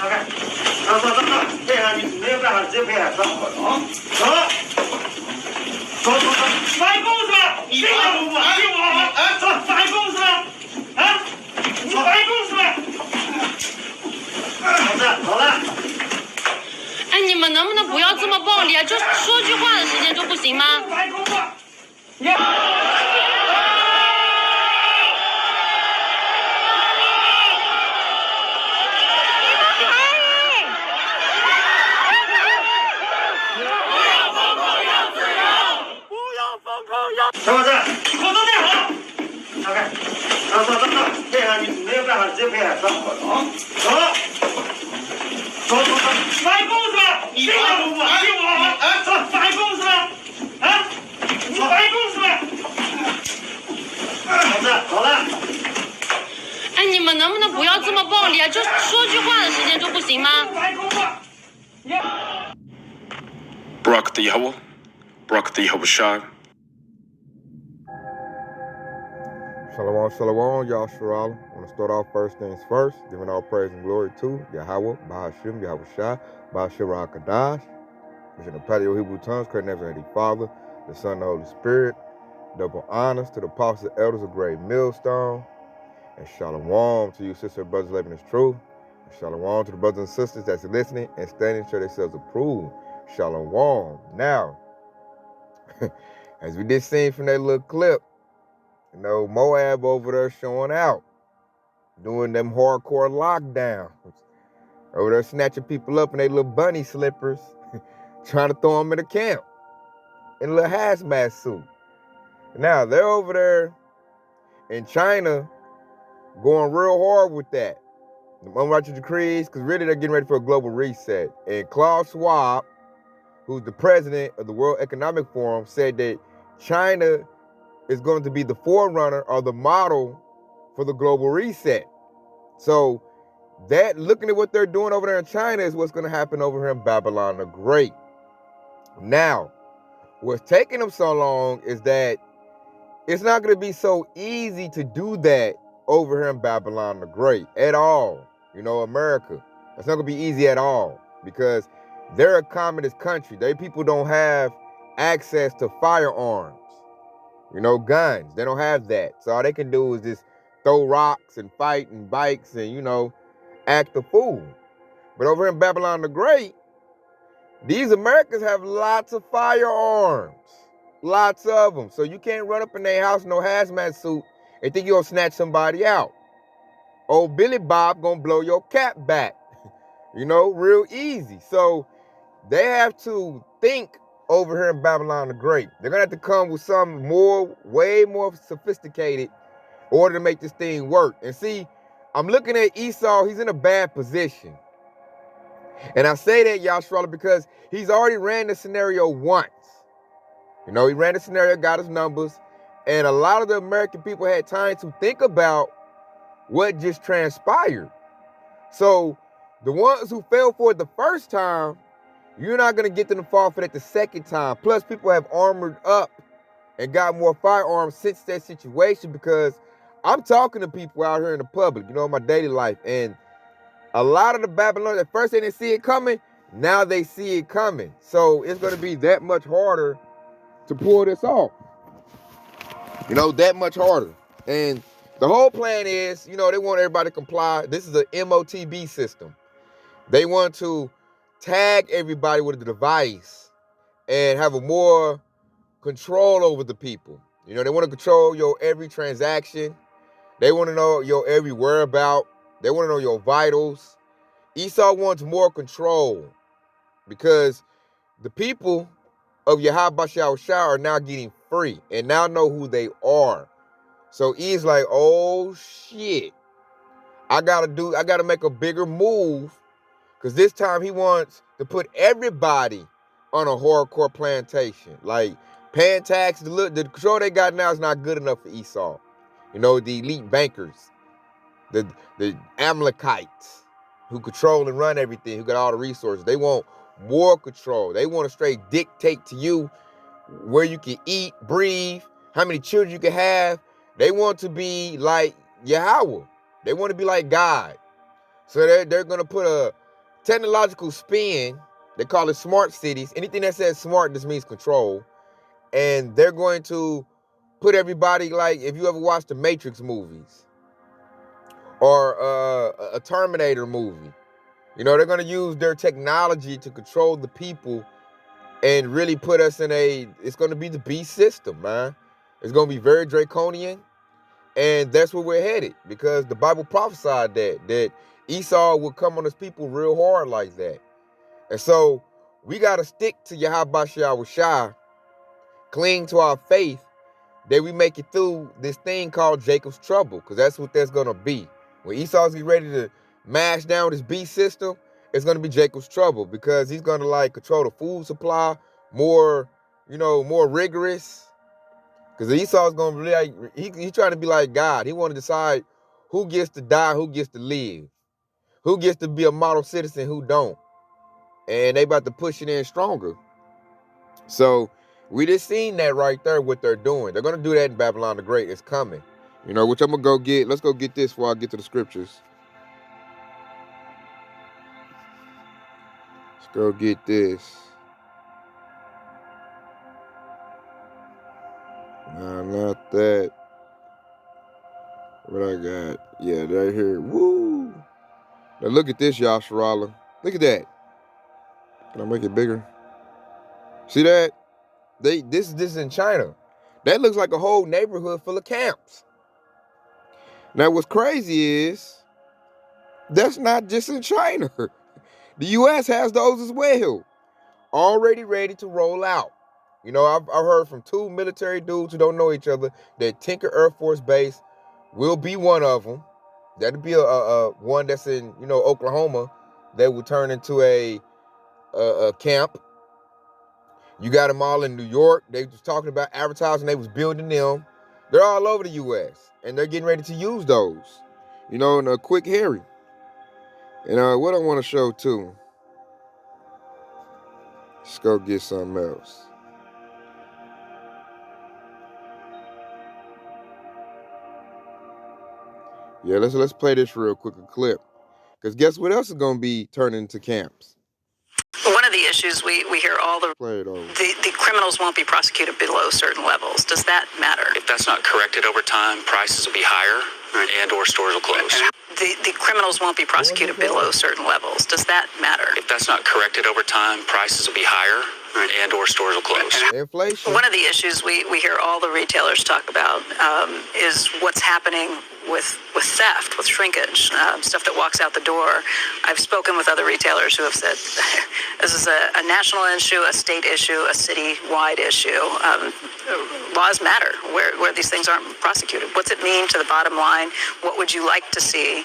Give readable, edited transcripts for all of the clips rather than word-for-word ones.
开，走，配合你没有办法直接配合，走，反共是吧？你反共是吧？走，反共是吧？啊，你反共是吧？好了。哎，你们能不能不要这么暴力啊？就说句话的时间就不行吗？反共吧，小伙子，口罩戴好，打开，走，配合你没有办法直接配合，走，反共是吧？你反共走，反共是吧？啊，你反共是吧？好了。哎，你们能不能不要这么暴力啊？就说句话的时间就不行吗？Barak the Yahweh, Barak the Yahweh. Shalom, Yahshua. I want to start off first things first, giving all praise and glory to Yahweh, Bahashim, Yahweh Shai, Bahashim Kadash, which in the Paleo Hebrew tongues, correct names of the Father, the Son, and the Holy Spirit. Double honors to the apostles and elders of Great Millstone. And shalom to you, sister and brothers living this truth. And shalom to the brothers and sisters that's listening and standing to show themselves approved. Shalom. Now, as we did see from that little clip, you know, Moab over there showing out, doing them hardcore lockdowns, over there snatching people up in their little bunny slippers, trying to throw them in the camp in a little hazmat suit. Now, they're over there in China going real hard with that. The unrighteous decrees, because really they're getting ready for a global reset. And Klaus Schwab, who's the president of the World Economic Forum, said that China is going to be the forerunner or the model for the global reset. So that, looking at what they're doing over there in China, is what's going to happen over here in Babylon the Great. Now, what's taking them so long is that it's not going to be so easy to do that over here in Babylon the Great at all. You know, America. It's not going to be easy at all because they're a communist country. They people don't have access to firearms, you know, guns. They don't have that. So all they can do is just throw rocks and fight and bikes and, you know, act a fool. But over here in Babylon the Great, these Americans have lots of firearms. Lots of them. So you can't run up in their house in no hazmat suit and think you're going to snatch somebody out. Old Billy Bob going to blow your cap back. You know, real easy. So they have to think over here in Babylon the Great. They're going to have to come with something more, way more sophisticated in order to make this thing work. And see, I'm looking at Esau. He's in a bad position. And I say that, Yahshua, because he's already ran the scenario once. You know, he ran the scenario, got his numbers, and a lot of the American people had time to think about what just transpired. So the ones who fell for it the first time, you're not going to get them to fall for it the second time. Plus, people have armored up and got more firearms since that situation, because I'm talking to people out here in the public, you know, in my daily life, and a lot of the Babylonians, at first they didn't see it coming, now they see it coming. So it's going to be that much harder to pull this off. You know, that much harder. And the whole plan is, you know, they want everybody to comply. This is a MOTB system. They want to tag everybody with a device and have a more control over the people. You know, they want to control your every transaction. They want to know your every whereabout. They want to know your vitals. Esau wants more control because the people of Yahweh Shai are now getting free and now know who they are. So he's like, oh shit, I gotta make a bigger move, because this time he wants to put everybody on a hardcore plantation. Like, paying tax, the control they got now is not good enough for Esau. You know, the elite bankers, the Amalekites who control and run everything, who got all the resources. They want more control. They want to straight dictate to you where you can eat, breathe, how many children you can have. They want to be like Yahweh. They want to be like God. So they're going to put technological spin. They call it smart cities. Anything that says smart just means control. And they're going to put everybody, like, if you ever watched the Matrix movies or a Terminator movie, they're going to use their technology to control the people and really put us in it's going to be the beast system, man. It's going to be very draconian. And that's where we're headed, because the Bible prophesied that Esau would come on his people real hard like that. And so we got to stick to Yahweh Shai, cling to our faith, that we make it through this thing called Jacob's trouble, because that's what that's going to be. When Esau's getting ready to mash down this beast system, it's going to be Jacob's trouble, because he's going to control the food supply more rigorous. Because Esau's going to be he's trying to be like God. He want to decide who gets to die, who gets to live, who gets to be a model citizen, who don't. And they about to push it in stronger. So we just seen that right there, what they're doing. They're going to do that in Babylon the Great. It's coming. Which I'm going to go get. Let's go get this before I get to the scriptures. Let's go get this. No, not that. What I got? Yeah, right here. Woo! Now look at this, y'all, Sharala. Look at that. Can I make it bigger? See that? This is in China. That looks like a whole neighborhood full of camps. Now what's crazy is that's not just in China. The U.S. has those as well, already ready to roll out. I've heard from 2 military dudes who don't know each other that Tinker Air Force Base will be one of them. That'll be a one that's in Oklahoma that will turn into a camp. You got them all in New York. They was talking about advertising. They was building them. They're all over the U.S. and they're getting ready to use those, in a quick hurry. And what I want to show too. Let's go get something else. Yeah, let's play this real quick, a clip. Because guess what else is going to be turning into camps? One of the issues we hear all the criminals won't be prosecuted below certain levels. Does that matter? If that's not corrected over time, prices will be higher and or stores will close. The criminals won't be prosecuted below certain levels. Does that matter? If that's not corrected over time, prices will be higher and or stores will close. Inflation. One of the issues we hear all the retailers talk about is what's happening with theft, with shrinkage, stuff that walks out the door. I've spoken with other retailers who have said this is a national issue, a state issue, a city-wide issue. Laws matter where these things aren't prosecuted. What's it mean to the bottom line? What would you like to see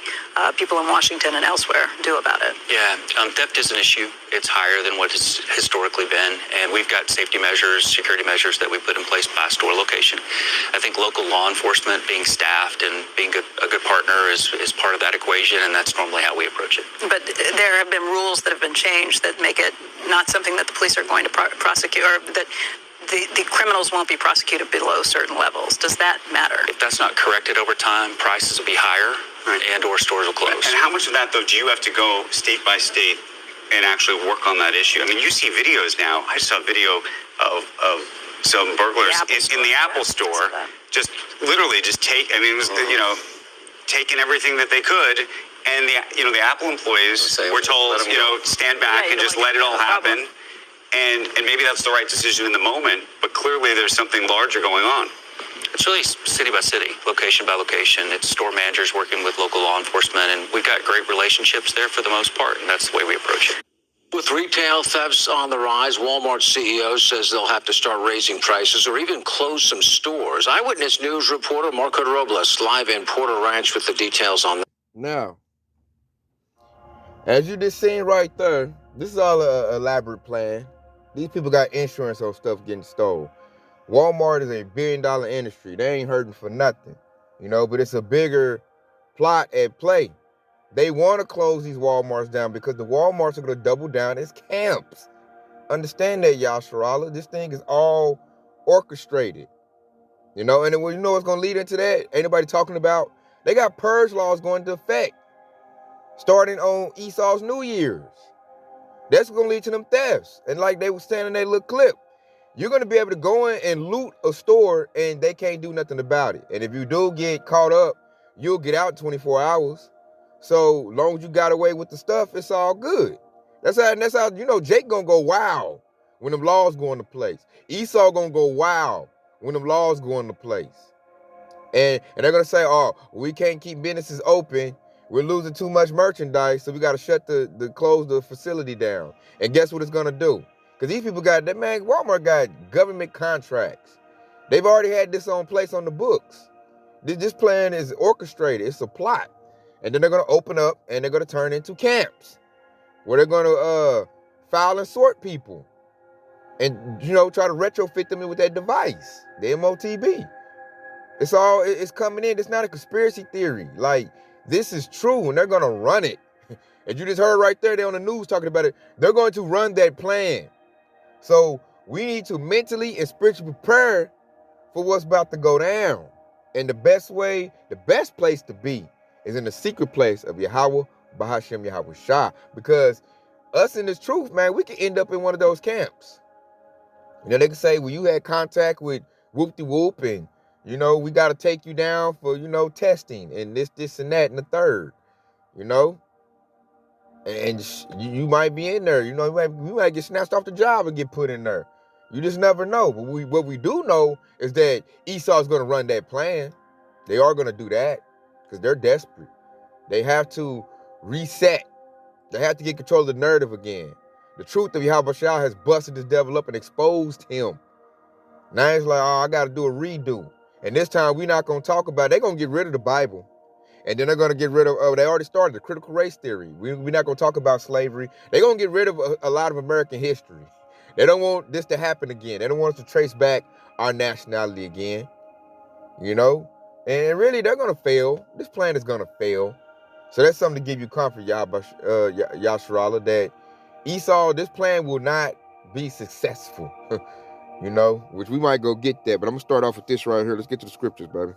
people in Washington and elsewhere do about it? Yeah, theft is an issue. It's higher than what it's historically been, and we've got safety measures, security measures that we put in place by store location. I think local law enforcement being staffed and being a good partner is part of that equation, and that's normally how we approach it. But there have been rules that have been changed that make it not something that the police are going to prosecute, or that the criminals won't be prosecuted below certain levels. Does that matter? If that's not corrected over time, prices will be higher and or stores will close. And how much of that, though, do you have to go state by state and actually work on that issue? I mean, you see videos now. I saw a video of some burglars in the Apple store, just literally just taking everything that they could. And the Apple employees were told, stand back and just let it all happen. And maybe that's the right decision in the moment, but clearly there's something larger going on. It's really city by city, location by location. It's store managers working with local law enforcement, and we've got great relationships there for the most part, and that's the way we approach it. With retail thefts on the rise, Walmart CEO says they'll have to start raising prices or even close some stores. Eyewitness News reporter Marco Robles live in Porter Ranch with the details on that. Now, as you just seen right there, this is all an elaborate plan. These people got insurance on stuff getting stolen. Walmart is a $1 billion industry. They ain't hurting for nothing, but it's a bigger plot at play. They want to close these Walmarts down because the Walmarts are going to double down as camps. Understand that, Yasharala. This thing is all orchestrated. And what's going to lead into that? Ain't nobody talking about. They got purge laws going into effect. starting on Esau's New Year's. That's going to lead to them thefts. And like they were saying in that little clip, you're going to be able to go in and loot a store and they can't do nothing about it. And if you do get caught up, you'll get out in 24 hours. So long as you got away with the stuff, it's all good. That's how you know Jake going to go wow when them laws go into place. Esau going to go wow when them laws go into place. And they're going to say, oh, we can't keep businesses open. We're losing too much merchandise, so we got to shut close the facility down. And guess what it's going to do? Because these people got, Walmart got government contracts. They've already had this on place on the books. This plan is orchestrated. It's a plot. And then they're going to open up and they're going to turn into camps where they're going to file and sort people and, you know, try to retrofit them in with that device, the MOTB. It's coming in. It's not a conspiracy theory. Like, this is true, and they're going to run it. And you just heard right there, they're on the news talking about it. They're going to run that plan. So we need to mentally and spiritually prepare for what's about to go down. And the best place to be is in the secret place of Yahweh, Bahashem, Yahweh Shah. Because us in this truth, man, we can end up in one of those camps. You know, they can say, well, you had contact with whoop-de-whoop, and, you know, we got to take you down for, you know, testing and this and that and the third, you know. And you might be in there, you know, you might get snatched off the job and get put in there. You just never know. But what we do know is that Esau's going to run that plan. They are going to do that because they're desperate. They have to reset. They have to get control of the narrative again. The truth of Yahweh Shah has busted this devil up and exposed him. Now it's like, oh, I got to do a redo. And this time we're not going to talk about it. They're going to get rid of the Bible. And then they're going to get rid of, they already started the critical race theory. We're not going to talk about slavery. They're going to get rid of a lot of American history. They don't want this to happen again. They don't want us to trace back our nationality again. You know? And really, they're going to fail. This plan is going to fail. So that's something to give you comfort, Yasharallah, that Esau, this plan will not be successful. You know? Which we might go get that. But I'm going to start off with this right here. Let's get to the scriptures, baby.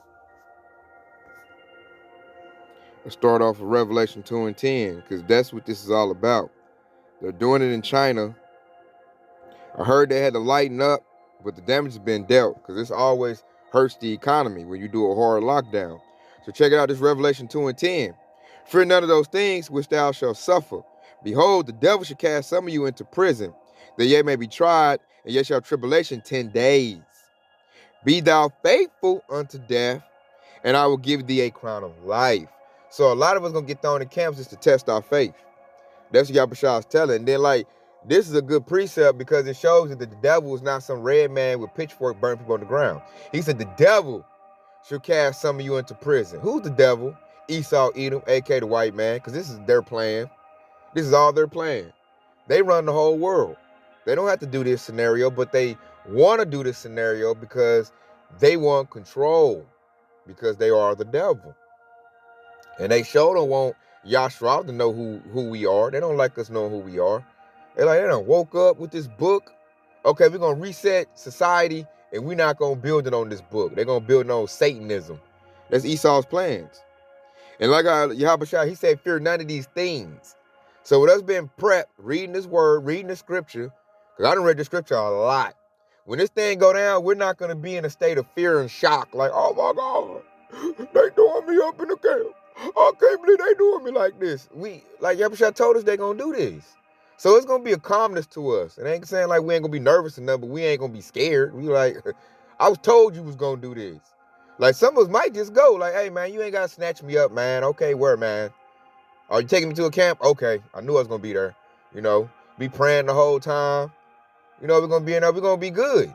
Let's start off with Revelation 2 and 10, because that's what this is all about. They're doing it in China. I heard they had to lighten up, but the damage has been dealt, because this always hurts the economy when you do a hard lockdown. So check it out, this Revelation 2 and 10. Fear none of those things which thou shalt suffer. Behold, the devil shall cast some of you into prison, that ye may be tried, and ye shall have tribulation 10 days. Be thou faithful unto death, and I will give thee a crown of life. So a lot of us going to get thrown in camps just to test our faith. That's what Yahweh is telling. And then, like, this is a good precept because it shows that the devil is not some red man with pitchfork burning people on the ground. He said the devil shall cast some of you into prison. Who's the devil? Esau, Edom, a.k.a. the white man, because this is their plan. This is all their plan. They run the whole world. They don't have to do this scenario, but they want to do this scenario because they want control, because they are the devil. And they sure don't want Yashra to know who we are. They don't like us knowing who we are. They done woke up with this book. Okay, we're going to reset society, and we're not going to build it on this book. They're going to build it on Satanism. That's Esau's plans. And like Yahweh Shah, he said, fear none of these things. So with us being prepped, reading this word, reading the scripture, because I done read the scripture a lot. When this thing go down, we're not going to be in a state of fear and shock. Like, oh my God, they throwing me up in the camp. I can't believe they doing me like this. Like Yahweh told us they gonna do this. So it's gonna be a calmness to us. It ain't saying like we ain't gonna be nervous enough, but we ain't gonna be scared. We like, I was told you was gonna do this. Like some of us might just go like, hey man, you ain't gotta snatch me up, man. Okay, where, man? Are you taking me to a camp? Okay, I knew I was gonna be there. You know, be praying the whole time. You know, we're gonna be in there, we're gonna be good.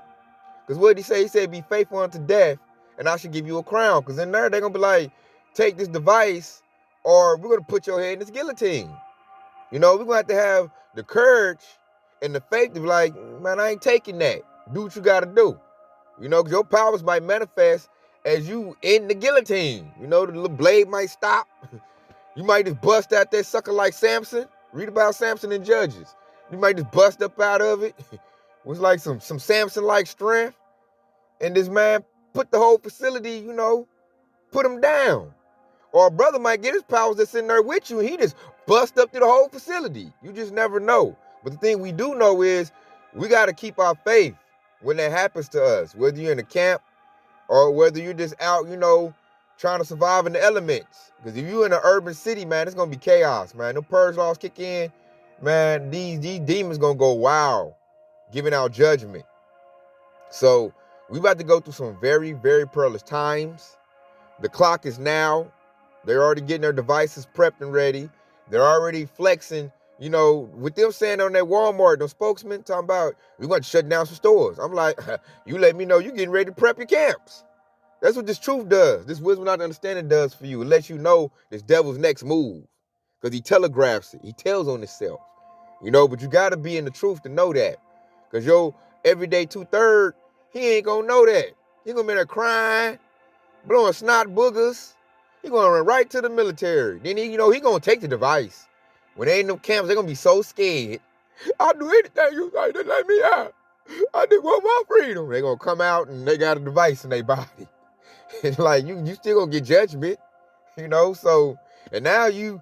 Because what did he say? He said, be faithful unto death, and I should give you a crown. Because in there, they're gonna be like, take this device, or we're going to put your head in this guillotine. You know, we're going to have the courage and the faith to be like, man, I ain't taking that. Do what you got to do. You know, because your powers might manifest as you in the guillotine. You know, the little blade might stop. You might just bust out that sucker like Samson. Read about Samson in Judges. You might just bust up out of it. It was like some Samson-like strength. And this man put the whole facility, you know, put him down. Or a brother might get his powers that's in there with you, and he just bust up to the whole facility. You just never know. But the thing we do know is we got to keep our faith when that happens to us, whether you're in a camp or whether you're just out, trying to survive in the elements. Because if you're in an urban city, man, it's going to be chaos, man. The purge laws kick in, man, these demons going to go wild, giving out judgment. So we about to go through some very, very perilous times. The clock is now. They're already getting their devices prepped and ready. They're already flexing, with them saying on that Walmart, those spokesmen talking about, we're going to shut down some stores. I'm like, you let me know you're getting ready to prep your camps. That's what this truth does. This wisdom not understanding does for you. It lets you know this devil's next move. Because he telegraphs it. He tells on himself. But you got to be in the truth to know that. Because your everyday 2/3, he ain't going to know that. He going to be there crying, blowing snot boogers. He going to run right to the military. Then, he going to take the device. When they in them camps, they're going to be so scared. I'll do anything you say to let me out. I just want my freedom. They're going to come out and they got a device in their body. And like, you still going to get judgment, So, and now you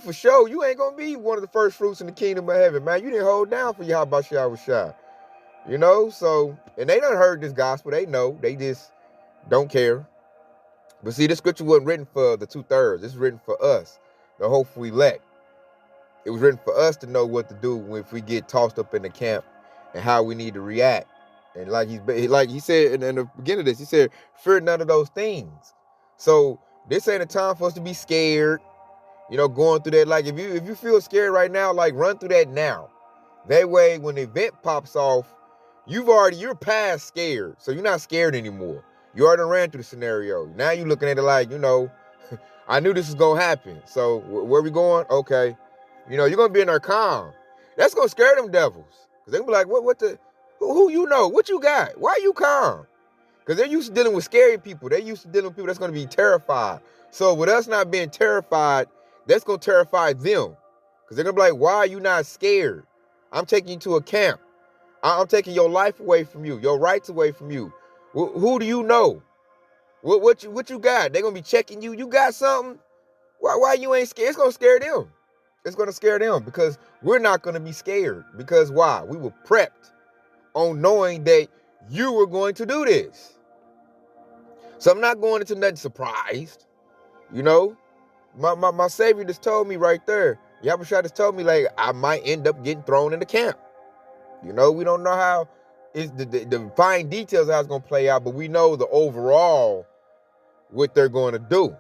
for sure, you ain't going to be one of the first fruits in the kingdom of heaven, man. You didn't hold down for Yahweh Shah. So, and they done heard this gospel. They know. They just don't care. But see, this scripture wasn't written for the 2/3. It's written for us, the hopeful elect. It was written for us to know what to do if we get tossed up in the camp and how we need to react. And like he said in the beginning of this, he said, fear none of those things. So this ain't a time for us to be scared, going through that. Like if you feel scared right now, like run through that now. That way, when the event pops off, you're past scared. So you're not scared anymore. You already ran through the scenario. Now you're looking at it like, I knew this was going to happen. So where we going? Okay. You're going to be in there calm. That's going to scare them devils. Because they're going to be like, who what you got? Why are you calm? Because they're used to dealing with scary people. They're used to dealing with people that's going to be terrified. So with us not being terrified, that's going to terrify them. Because they're going to be like, why are you not scared? I'm taking you to a camp. I'm taking your life away from you, your rights away from you. Who do you know? What you got? They're going to be checking you. You got something? Why you ain't scared? It's going to scare them. It's going to scare them because we're not going to be scared. Because why? We were prepped on knowing that you were going to do this. So I'm not going into nothing surprised. My Savior just told me right there. Yahweh just told me like I might end up getting thrown in the camp. We don't know how it's the fine details of how it's going to play out, but we know the overall what they're going to do.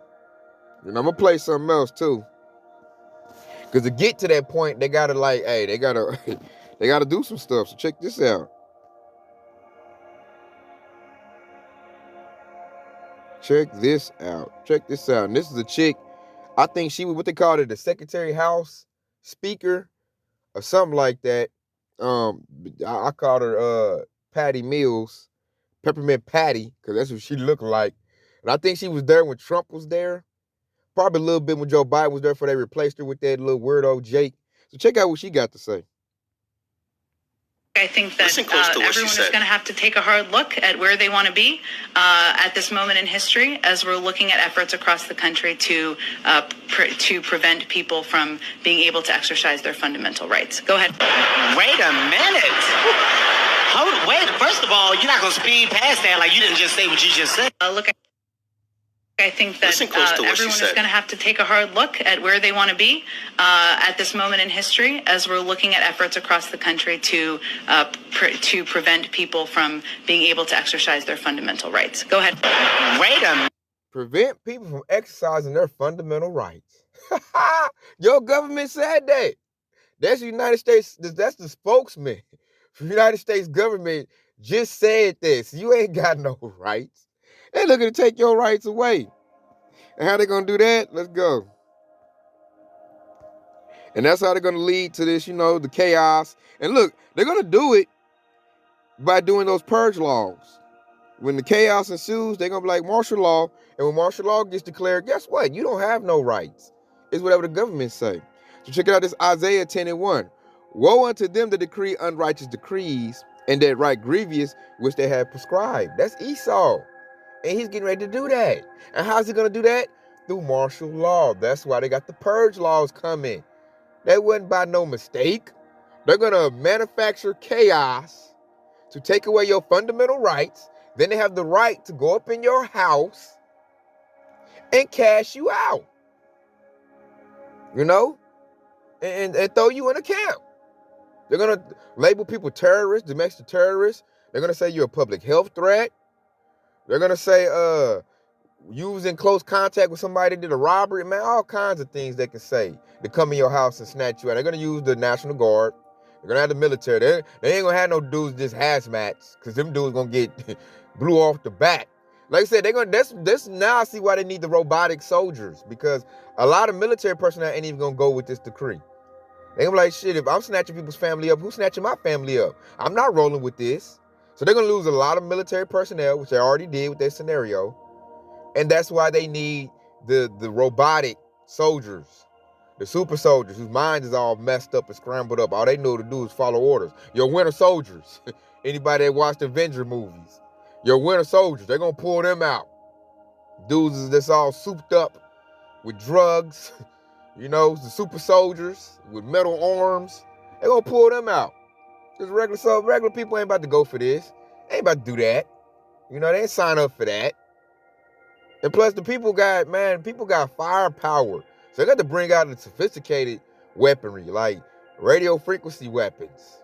I'm going to play something else too. Because to get to that point, they got to they got to do some stuff. So check this out. Check this out. And this is a chick. I think she was what they called it, the Secretary House Speaker or something like that. I called her Patty Mills, Peppermint Patty, because that's what she looked like. And I think she was there when Trump was there. Probably a little bit when Joe Biden was there before they replaced her with that little weirdo Jake. So check out what she got to say. I think that everyone is going to have to take a hard look at where they want to be at this moment in history as we're looking at efforts across the country to prevent people from being able to exercise their fundamental rights. Go ahead. Wait a minute. First of all, you're not going to speed past that like you didn't just say what you just said. I think that everyone is going to have to take a hard look at where they want to be at this moment in history as we're looking at efforts across the country to prevent people from being able to exercise their fundamental rights. Go ahead. Wait a minute. Prevent people from exercising their fundamental rights. Your government said that. That's the United States. That's the spokesman for the United States government just said this. You ain't got no rights. They're looking to take your rights away. And how they going to do that? Let's go. And that's how they're going to lead to this, the chaos. And look, they're going to do it by doing those purge laws. When the chaos ensues, they're going to be like martial law. And when martial law gets declared, guess what? You don't have no rights. It's whatever the government say. So check it out, this Isaiah 10:1. Woe unto them that decree unrighteous decrees and that write grievous which they have prescribed. That's Esau. And he's getting ready to do that. And how's he going to do that? Through martial law. That's why they got the purge laws coming. That wasn't by no mistake. They're going to manufacture chaos to take away your fundamental rights. Then they have the right to go up in your house and cash you out, you know, and throw you in a camp. They're going to label people terrorists, domestic terrorists. They're going to say you're a public health threat. They're going to say you was in close contact with somebody that did a robbery. Man, all kinds of things they can say to come in your house and snatch you out. They're going to use the National Guard. They're going to have the military. They ain't going to have no dudes just hazmats, because them dudes going to get blew off the bat. Like I said, they're going to, this now I see why they need the robotic soldiers, because a lot of military personnel ain't even going to go with this decree. They're going to be like, shit, if I'm snatching people's family up, who's snatching my family up? I'm not rolling with this. So they're going to lose a lot of military personnel, which they already did with their scenario. And that's why they need the robotic soldiers, the super soldiers whose mind is all messed up and scrambled up. All they know to do is follow orders. Your winter soldiers, anybody that watched Avenger movies, your winter soldiers, they're going to pull them out. Dudes that's all souped up with drugs, you know, the super soldiers with metal arms, they're going to pull them out. Because regular people ain't about to go for this. They ain't about to do that. You know, they ain't sign up for that. And plus the people got firepower. So they got to bring out the sophisticated weaponry, like radio frequency weapons.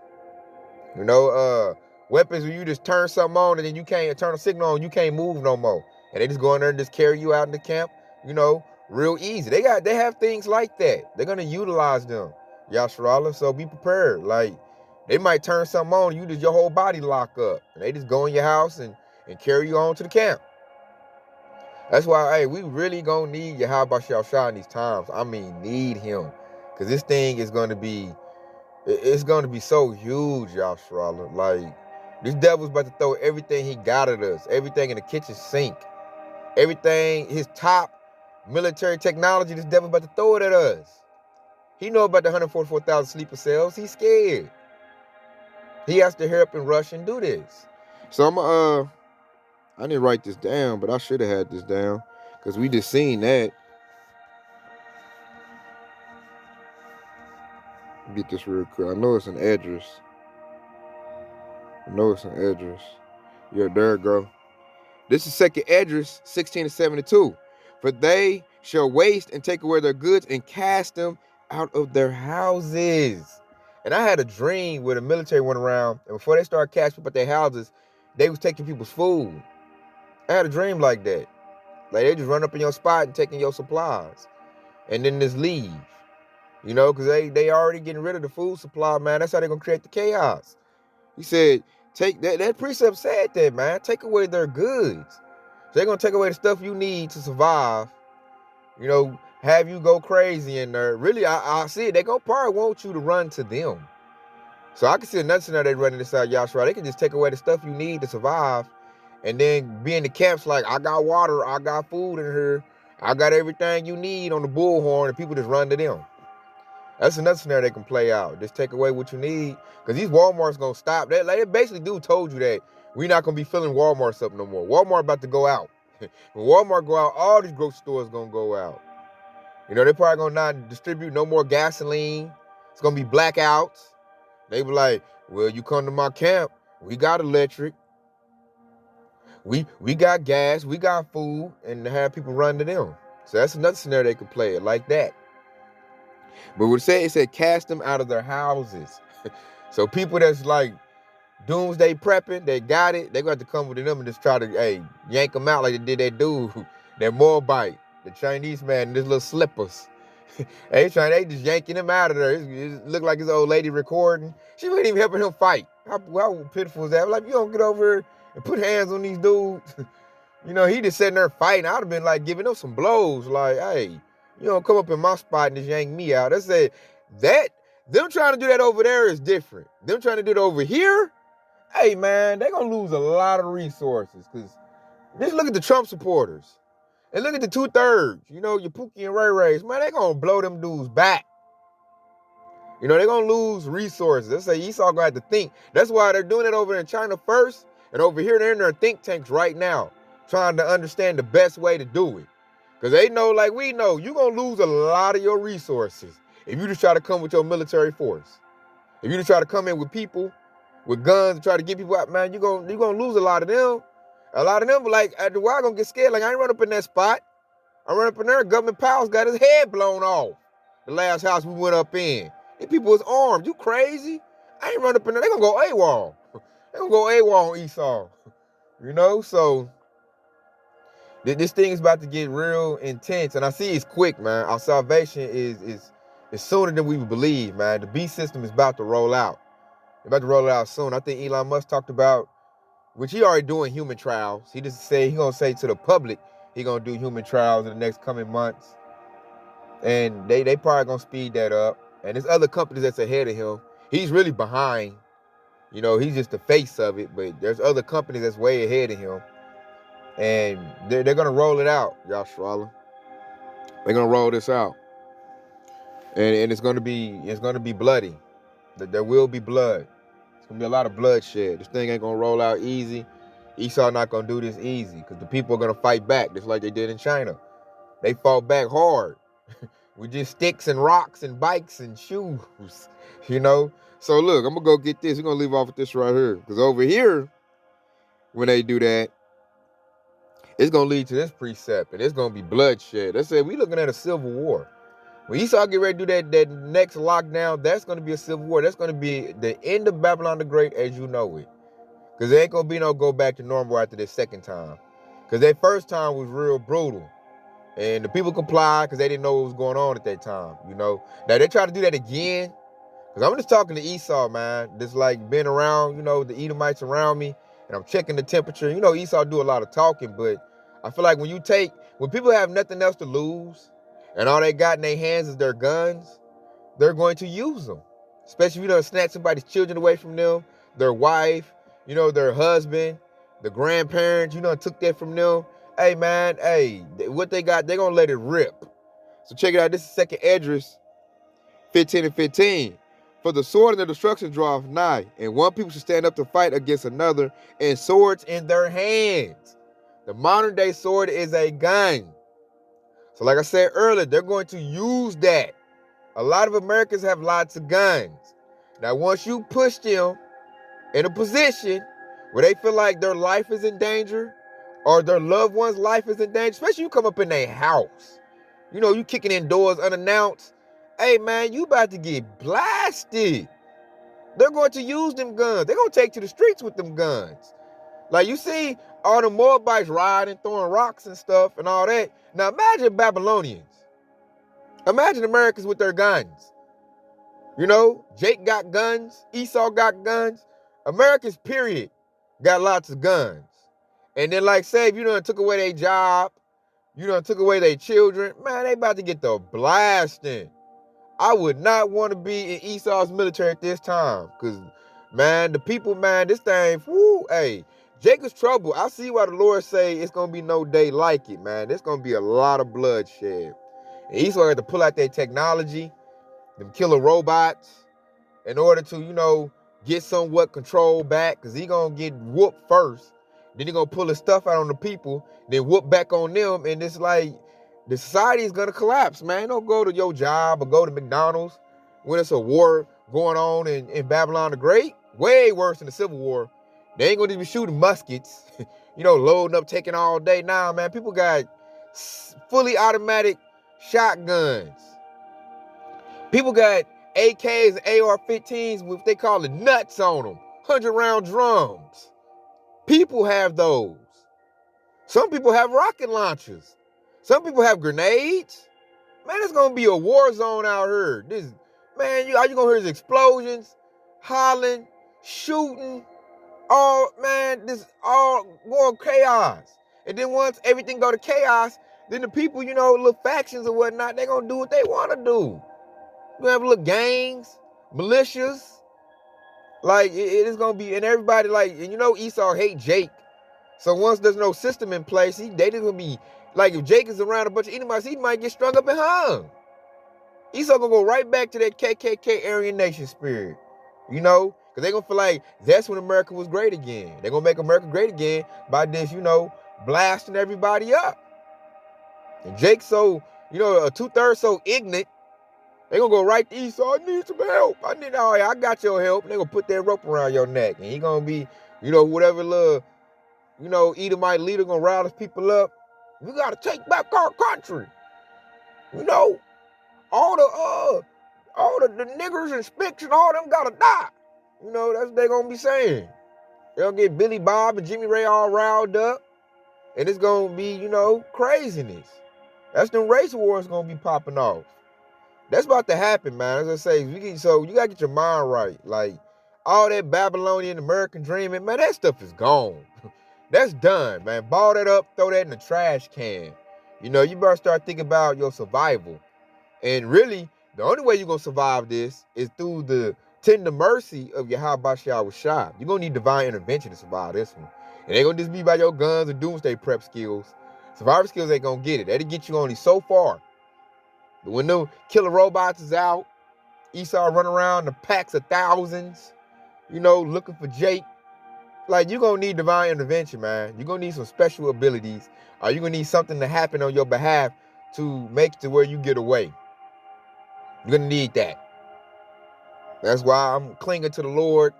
You know, weapons where you just turn something on and then you can't turn a signal on, you can't move no more. And they just go in there and just carry you out in the camp, you know, real easy. They have things like that. They're gonna utilize them, Yasharala. So be prepared. Like, they might turn something on, your whole body lock up. And they just go in your house and carry you on to the camp. That's why, hey, we really gonna need Yahweh Shah in these times. I mean, need him. Because this thing is gonna be, it's gonna be so huge, Yasharala. Like, this devil's about to throw everything he got at us. Everything in the kitchen sink. Everything, his top military technology, this devil's about to throw it at us. He know about the 144,000 sleeper cells. He's scared. He has to hurry up and rush and do this. So I didn't write this down, but I should have had this down, because we just seen that. Get this real quick. I know it's an address. Yeah, there it go. This is second address, 16-72. For they shall waste and take away their goods and cast them out of their houses. And I had a dream where the military went around, and before they started casting people at their houses, they was taking people's food. I had a dream like that. Like, they just run up in your spot and taking your supplies. And then just leave. You know, because they already getting rid of the food supply, man. That's how they're going to create the chaos. He said, take that precept said that, man. Take away their goods. So they're going to take away the stuff you need to survive. You know, have you go crazy in there. Really, I see it. They going to probably want you to run to them. So I can see another scenario they running this out, Yashua. They can just take away the stuff you need to survive. And then be in the camps like, I got water, I got food in here, I got everything you need on the bullhorn, and people just run to them. That's another scenario they can play out. Just take away what you need. Because these Walmart's going to stop. They basically told you that we're not going to be filling Walmart's up no more. Walmart about to go out. When Walmart go out, all these grocery stores going to go out. You know, they're probably going to not distribute no more gasoline. It's going to be blackouts. They be like, well, you come to my camp, we got electric. We got gas, we got food, and have people run to them. So that's another scenario they could play it like that. But what it said cast them out of their houses. So people that's like doomsday prepping, they got it, they got to come with them and just try to, yank them out like they did that dude, that Moabite, the Chinese man, and his little slippers. They just yanking him out of there. It looked like his old lady recording. She wasn't even helping him fight. How pitiful is that? Like, you don't get over here and put hands on these dudes. You know, he just sitting there fighting. I'd have been like giving them some blows. Like, hey, you don't come up in my spot and just yank me out. That's it. Them trying to do that over there is different. Them trying to do it over here, hey man, they're gonna lose a lot of resources. Cause just look at the Trump supporters. And look at the 2/3, you know, your Pookie and Ray Rays. Man, they're gonna blow them dudes back. You know, they're gonna lose resources. They say Esau gonna have to think. That's why they're doing it over in China first. And over here, they're in their think tanks right now, trying to understand the best way to do it. Because they know, like we know, you're going to lose a lot of your resources If you just try to come with your military force, if you just try to come in with people, with guns, and try to get people out, man, you're gonna lose a lot of them. A lot of them, like, after a while, gonna get scared. Like, I ain't run up in that spot. I run up in there, Government Powell's got his head blown off. The last house we went up in. These people was armed. You crazy? I ain't run up in there. They gonna go AWOL. They gonna go AWOL on Esau. You know, so this thing is about to get real intense. And I see it's quick, man. Our salvation is sooner than we believe, man. The beast system is about to roll out. They're about to roll it out soon. I think Elon Musk talked about, which he already doing human trials. He gonna say to the public, he gonna do human trials in the next coming months. And they probably gonna speed that up. And there's other companies that's ahead of him. He's really behind. You know, he's just the face of it, but there's other companies that's way ahead of him. And they're gonna roll it out, Yashwala. They're gonna roll this out. And it's gonna be bloody. There will be blood. It's gonna be a lot of bloodshed. This thing ain't gonna roll out easy. Esau not gonna do this easy, because the people are gonna fight back, just like they did in China. They fought back hard. With just sticks and rocks and bikes and shoes, you know? So look, I'm gonna go get this. We're gonna leave off with this right here. Because over here, when they do that, it's gonna lead to this precept, and it's gonna be bloodshed. They say we looking at a civil war. When Esau get ready to do that next lockdown, that's gonna be a civil war. That's gonna be the end of Babylon the Great as you know it. Because there ain't gonna be no go back to normal after this second time. Because that first time was real brutal. And the people complied because they didn't know what was going on at that time, you know. Now, they try to do that again. Because I'm just talking to Esau, man. Just like being around, you know, the Edomites around me. And I'm checking the temperature. You know, Esau do a lot of talking. But I feel like when people have nothing else to lose, and all they got in their hands is their guns, they're going to use them. Especially if you don't snatch somebody's children away from them, their wife, you know, their husband, the grandparents, you know, took that from them. Hey, man, what they got, they're going to let it rip. So check it out. This is 2nd Esdras 15 and 15. For the sword and the destruction draweth nigh, and one people should stand up to fight against another, and swords in their hands. The modern day sword is a gun. So like I said earlier, they're going to use that. A lot of Americans have lots of guns. Now, once you push them in a position where they feel like their life is in danger, or their loved one's life is in danger, especially you come up in their house. You know, you kicking in doors unannounced. Hey, man, you about to get blasted. They're going to use them guns. They're going to take to the streets with them guns. Like, you see all the Moabites riding, throwing rocks and stuff and all that. Now, imagine Babylonians. Imagine Americans with their guns. You know, Jake got guns. Esau got guns. Americans, period, got lots of guns. And then, like, say, if you done took away their job, you done took away their children, man, they about to get the blasting. I would not want to be in Esau's military at this time. Because, man, the people, man, this thing, whoo, hey, Jacob's trouble. I see why the Lord say it's going to be no day like it, man. There's going to be a lot of bloodshed. And Esau had to pull out their technology, them killer robots, in order to, you know, get somewhat control back. Because he going to get whooped first. Then he gonna pull his stuff out on the people, then whoop back on them, and it's like the society is gonna collapse, man. Don't go to your job or go to McDonald's when it's a war going on in Babylon the Great. Way worse than the Civil War. They ain't gonna be shooting muskets, you know, loading up, taking all day. Nah, man, people got fully automatic shotguns. People got AKs and AR-15s with, they call it nuts on them, 100-round drums. People have those. Some people have rocket launchers. Some people have grenades. Man, it's going to be a war zone out here. Man, all you going to hear is explosions, hollering, shooting, all going chaos. And then once everything go to chaos, then the people, you know, little factions or whatnot, they going to do what they want to do. You have little gangs, militias. Like, it is going to be, and everybody, like, and you know Esau hate Jake. So once there's no system in place, they just going to be, like, if Jake is around a bunch of enemies, he might get strung up and hung. Esau going to go right back to that KKK Aryan Nation spirit, you know? Because they're going to feel like that's when America was great again. They're going to make America great again by this, you know, blasting everybody up. And Jake's so, you know, 2/3 so ignorant They gonna go right to Esau. I need some help. I got your help. And they gonna put that rope around your neck. And he gonna be, whatever little, Edomite leader gonna rile his people up. We gotta take back our country. All the niggers and spicks and all them gotta die. That's what they gonna be saying. They'll get Billy Bob and Jimmy Ray all riled up. And it's gonna be, craziness. That's them race wars gonna be popping off. That's about to happen, man. As I say, so you gotta get your mind right. Like, all that Babylonian American dreaming, man, that stuff is gone. That's done, man. Ball that up, throw that in the trash can. You better start thinking about your survival. And really, the only way you're gonna survive this is through the tender mercy of Yahweh Shah. You're gonna need divine intervention to survive this one. It ain't gonna just be by your guns and doomsday prep skills. Survivor skills ain't gonna get it. That'll get you only so far. But when the killer robots is out, Esau run around in packs of thousands, looking for Jake. Like, you're gonna need divine intervention, man. You're gonna need some special abilities. Or you're gonna need something to happen on your behalf to make it to where you get away. You're gonna need that. That's why I'm clinging to the Lord.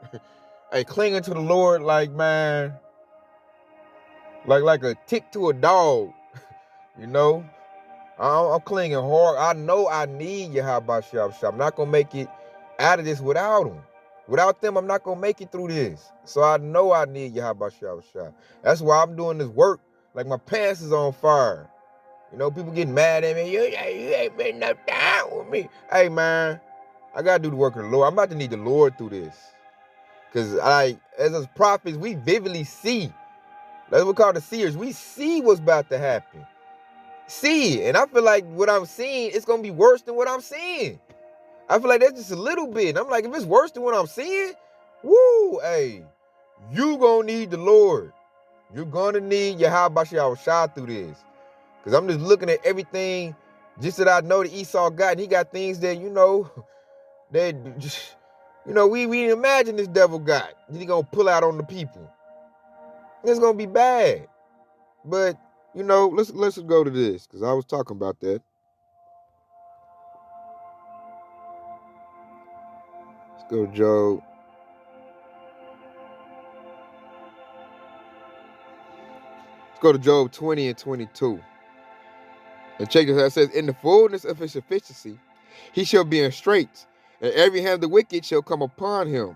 Hey, clinging to the Lord like, man, like a tick to a dog. I'm clinging hard. I know I need Yahweh Shah. I'm not going to make it out of this without them. Without them, I'm not going to make it through this. So I know I need Yahweh Shah. That's why I'm doing this work like my pants is on fire. People getting mad at me. You ain't been no down with me. Hey, man, I got to do the work of the Lord. I'm about to need the Lord through this. Because as us prophets, we vividly see. That's what we call the seers. We see what's about to happen. See it. And I feel like what I'm seeing, it's going to be worse than what I'm seeing. I feel like that's just a little bit. And I'm like, if it's worse than what I'm seeing, woo, hey, you going to need the Lord. You're going to need Yahweh Shah through this. Because I'm just looking at everything just that I know that Esau got. And he got things that, that just, we didn't imagine this devil got. He's going to pull out on the people. It's going to be bad. But, let's go to this, because I was talking about that. Let's go to Job. Let's go to Job 20 and 22. And check this out. It says, in the fullness of his sufficiency, he shall be in straits, and every hand of the wicked shall come upon him.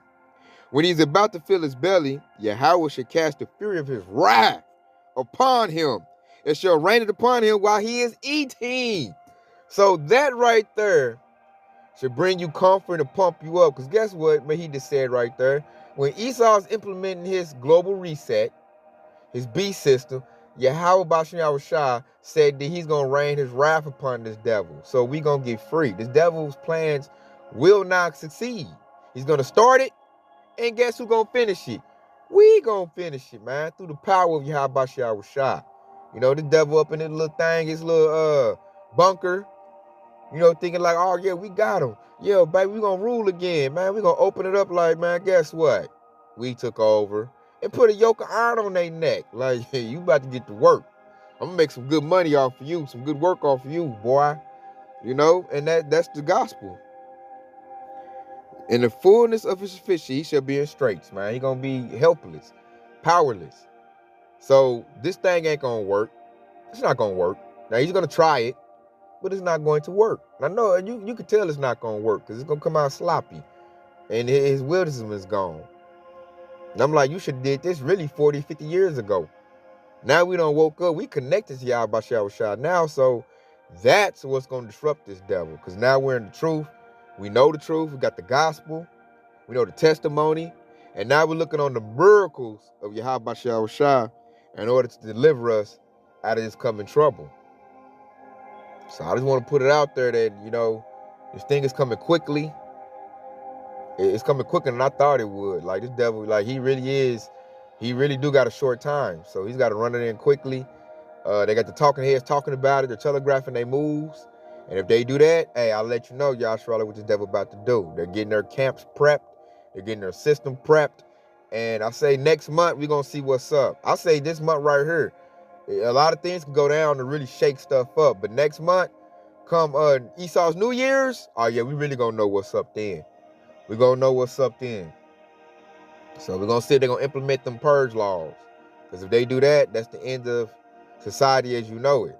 When he's about to fill his belly, Yahweh shall cast the fury of his wrath upon him, and shall rain it upon him while he is eating. So that right there should bring you comfort and pump you up. Because guess what? Man, he just said right there. When Esau's implementing his global reset, his beast system, Yahweh Shah said that he's going to rain his wrath upon this devil. So we going to get free. This devil's plans will not succeed. He's going to start it, and guess who's going to finish it? We going to finish it, man, through the power of Yahweh Shah. The devil up in his little thing, his little bunker, thinking like, oh, yeah, we got him. Yeah, baby, we going to rule again, man. We going to open it up like, man, guess what? We took over and put a yoke of iron on their neck. Like, hey, you about to get to work. I'm going to make some good money off of you, some good work off of you, boy. And that's the gospel. In the fullness of his sufficiency, he shall be in straits, man. He going to be helpless, powerless. So this thing ain't going to work. It's not going to work. Now, he's going to try it, but it's not going to work. I know you can tell it's not going to work because it's going to come out sloppy. And his wisdom is gone. And I'm like, you should have did this really 40, 50 years ago. Now we done woke up. We connected to Yahweh Shah now. So that's what's going to disrupt this devil. Because now we're in the truth. We know the truth. We got the gospel. We know the testimony. And now we're looking on the miracles of Yahweh Shah in order to deliver us out of this coming trouble. So I just want to put it out there that, this thing is coming quickly. It's coming quicker than I thought it would. Like, this devil, like, he really do got a short time. So he's got to run it in quickly. They got the talking heads talking about it. They're telegraphing their moves. And if they do that, hey, I'll let you know, Yahshua, what this devil about to do. They're getting their camps prepped. They're getting their system prepped. And I say next month, we're going to see what's up. I say this month right here, a lot of things can go down to really shake stuff up. But next month, come Esau's New Year's, oh yeah, we really gonna know what's up then. We gonna know what's up then. So we're gonna see if they're gonna implement them purge laws. Because if they do that, that's the end of society as you know it.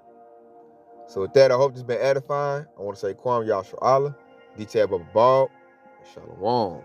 So with that, I hope this has been edifying. I want to say Kwam Yashua Allah, Detail Baba Ball, and Shalom.